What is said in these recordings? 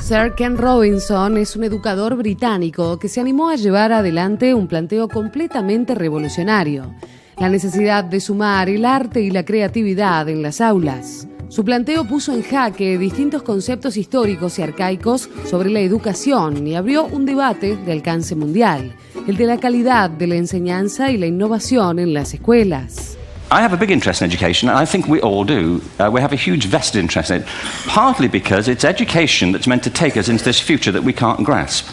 Sir Ken Robinson es un educador británico que se animó a llevar adelante un planteo completamente revolucionario: la necesidad de sumar el arte y la creatividad en las aulas. Su planteo puso en jaque distintos conceptos históricos y arcaicos sobre la educación y abrió un debate de alcance mundial, el de la calidad de la enseñanza y la innovación en las escuelas. I have a big interest in education, and I think we all do. We have a huge vested interest in it, partly because it's education that's meant to take us into this future that we can't grasp.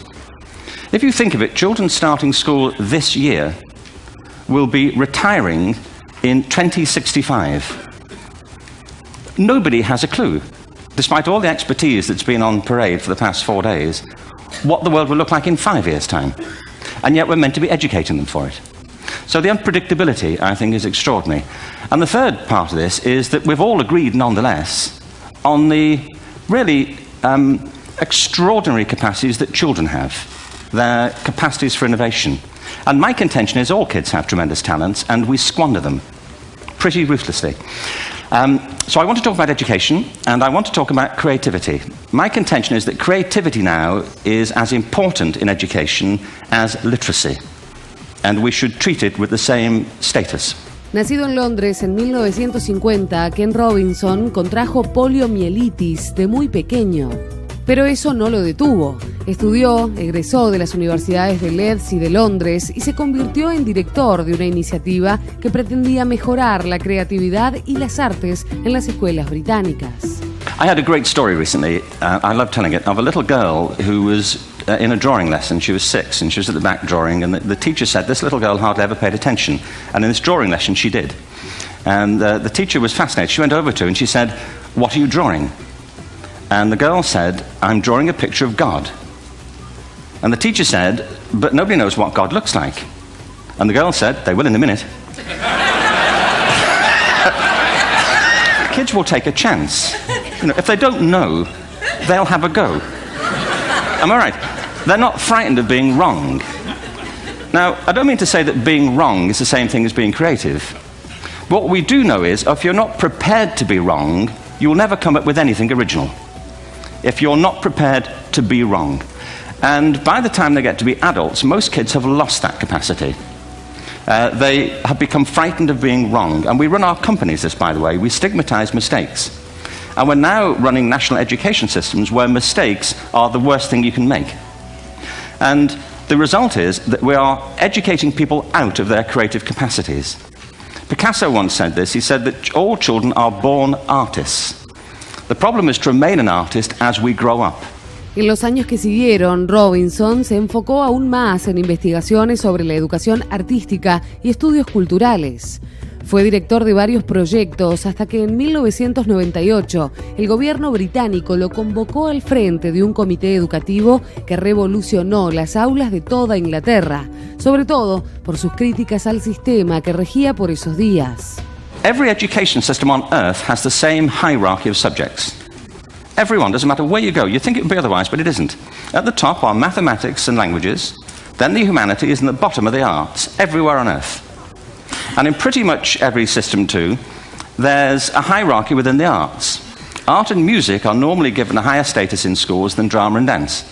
If you think of it, children starting school this year will be retiring in 2065. Nobody has a clue, despite all the expertise that's been on parade for the past 4 days, what the world will look like in 5 years' time. And yet we're meant to be educating them for it. So the unpredictability, I think, is extraordinary. And the third part of this is that we've all agreed, nonetheless, on the really extraordinary capacities that children have, their capacities for innovation. And my contention is all kids have tremendous talents, and we squander them pretty ruthlessly. So I want to talk about education, and I want to talk about creativity. My contention is that creativity now is as important in education as literacy, and we should treat it with the same status. Nacido en Londres en 1950, Ken Robinson contrajo poliomielitis de muy pequeño. Pero eso no lo detuvo. Estudió, egresó de las universidades de Leeds y de Londres y se convirtió en director de una iniciativa que pretendía mejorar la creatividad y las artes en las escuelas británicas. I had a great story recently, I love telling it, of a little girl who was in a drawing lesson. She was 6 and she was at the back drawing, and the teacher said this little girl hardly ever paid attention, and in this drawing lesson she did. And the teacher was fascinated. She went over to her and she said, "What are you drawing?" And the girl said, "I'm drawing a picture of God." And the teacher said, "But nobody knows what God looks like." And the girl said, "They will in a minute." Kids will take a chance. You know, if they don't know, they'll have a go. Am I right? They're not frightened of being wrong. Now, I don't mean to say that being wrong is the same thing as being creative. What we do know is, if you're not prepared to be wrong, you'll never come up with anything original. If you're not prepared to be wrong. And by the time they get to be adults, most kids have lost that capacity. They have become frightened of being wrong. And we run our companies this, by the way. We stigmatize mistakes. And we're now running national education systems where mistakes are the worst thing you can make. And the result is that we are educating people out of their creative capacities. Picasso once said this. He said that all children are born artists. The problem is to remain an artist as we grow up. En los años que siguieron, Robinson se enfocó aún más en investigaciones sobre la educación artística y estudios culturales. Fue director de varios proyectos hasta que en 1998 el gobierno británico lo convocó al frente de un comité educativo que revolucionó las aulas de toda Inglaterra, sobre todo por sus críticas al sistema que regía por esos días. Every education system on earth has the same hierarchy of subjects. Everyone, doesn't matter where you go. You think it would be otherwise, but it isn't. At the top are mathematics and languages, then the humanities, and the bottom are the arts, everywhere on earth. And in pretty much every system too, there's a hierarchy within the arts. Art and music are normally given a higher status in schools than drama and dance.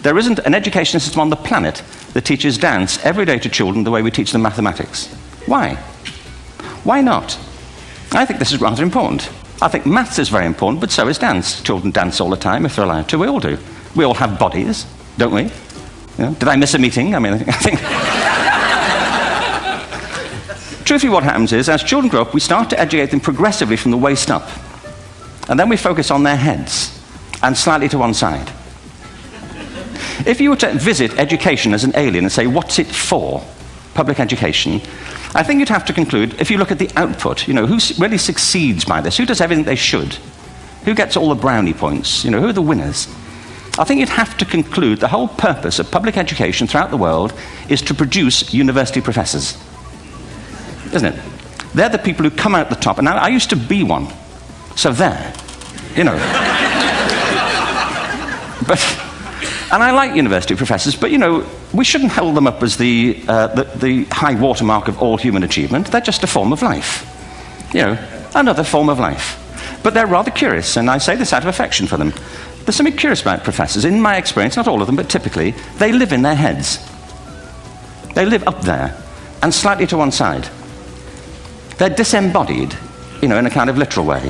There isn't an education system on the planet that teaches dance every day to children the way we teach them mathematics. Why? Why not? I think this is rather important. I think maths is very important, but so is dance. Children dance all the time if they're allowed to. We all do. We all have bodies, don't we? You know, did I miss a meeting? I mean, I think... Truthfully, what happens is, as children grow up, we start to educate them progressively from the waist up. And then we focus on their heads, and slightly to one side. If you were to visit education as an alien and say, what's it for, public education, I think you'd have to conclude, if you look at the output, you know, who really succeeds by this? Who does everything they should? Who gets all the brownie points? You know, who are the winners? I think you'd have to conclude the whole purpose of public education throughout the world is to produce university professors. Isn't it? They're the people who come out the top. And I used to be one. So there, you know. And I like university professors, but, you know, we shouldn't hold them up as the high watermark of all human achievement. They're just a form of life. You know, another form of life. But they're rather curious, and I say this out of affection for them. there's something curious about professors. In my experience, not all of them, but typically, they live in their heads. They live up there and slightly to one side. They're disembodied, in a kind of literal way.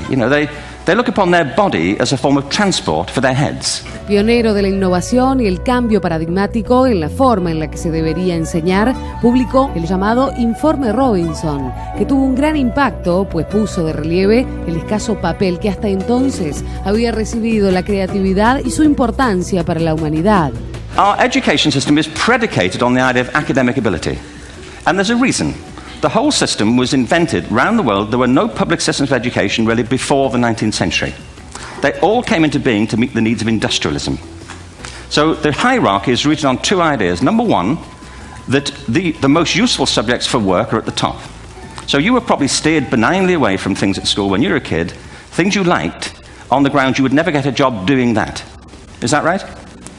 They look upon their body as a form of transport for their heads. Pionero de la innovación y el cambio paradigmático en la forma en la que se debería enseñar, publicó el llamado Informe Robinson, que tuvo un gran impacto, pues puso de relieve el escaso papel que hasta entonces había recibido la creatividad y su importancia para la humanidad. Our education system is predicated on the idea of academic ability. And there's a reason. The whole system was invented around the world. There were no public systems of education really before the 19th century. They all came into being to meet the needs of industrialism. So the hierarchy is rooted on two ideas. Number one, that the most useful subjects for work are at the top. So you were probably steered benignly away from things at school when you were a kid, things you liked, on the grounds you would never get a job doing that. Is that right?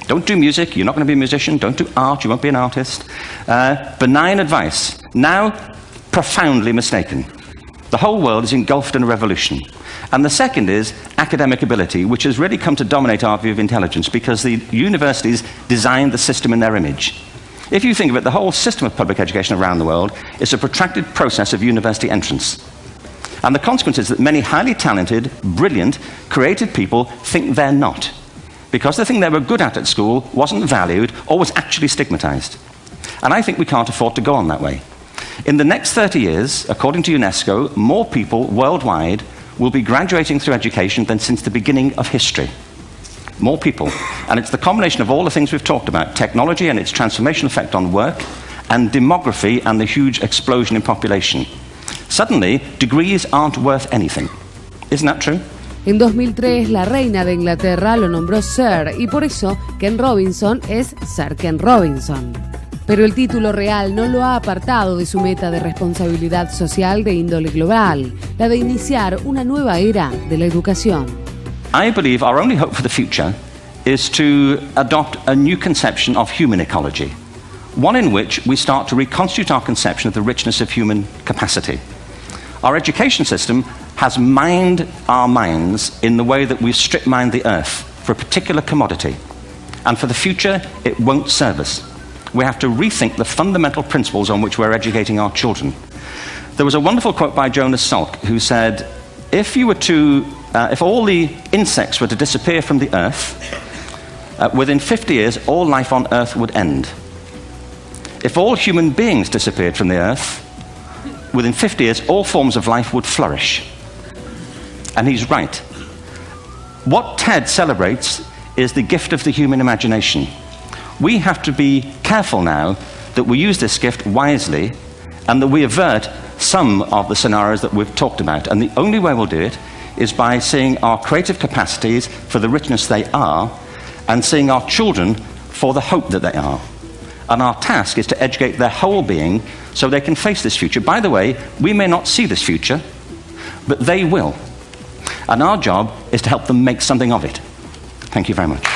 Don't do music, you're not going to be a musician. Don't do art, you won't be an artist. Benign advice. Now, profoundly mistaken. The whole world is engulfed in a revolution. And the second is academic ability, which has really come to dominate our view of intelligence because the universities designed the system in their image. If you think of it, the whole system of public education around the world is a protracted process of university entrance. And the consequence is that many highly talented, brilliant, creative people think they're not, because the thing they were good at school wasn't valued or was actually stigmatized. And I think we can't afford to go on that way. In the next 30 years, according to UNESCO, more people worldwide will be graduating through education than since the beginning of history. More people. And it's the combination of all the things we've talked about, technology and its transformational effect on work, and demography and the huge explosion in population. Suddenly, degrees aren't worth anything. Isn't that true? En 2003, la reina de Inglaterra lo nombró Sir, y por eso Ken Robinson es Sir Ken Robinson. Pero el título real no lo ha apartado de su meta de responsabilidad social de índole global, la de iniciar una nueva era de la educación. I believe our only hope for the future is to adopt a new conception of human ecology, one in which we start to reconstitute our conception of the richness of human capacity. Our education system has mined our minds in the way that we strip mined the earth for a particular commodity, and for the future it won't serve us. We have to rethink the fundamental principles on which we're educating our children. There was a wonderful quote by Jonas Salk who said, if all the insects were to disappear from the earth, within 50 years all life on earth would end. If all human beings disappeared from the earth, within 50 years all forms of life would flourish. And he's right. What TED celebrates is the gift of the human imagination. We have to be careful now that we use this gift wisely and that we avert some of the scenarios that we've talked about. And the only way we'll do it is by seeing our creative capacities for the richness they are and seeing our children for the hope that they are. And our task is to educate their whole being so they can face this future. By the way, we may not see this future, but they will. And our job is to help them make something of it. Thank you very much.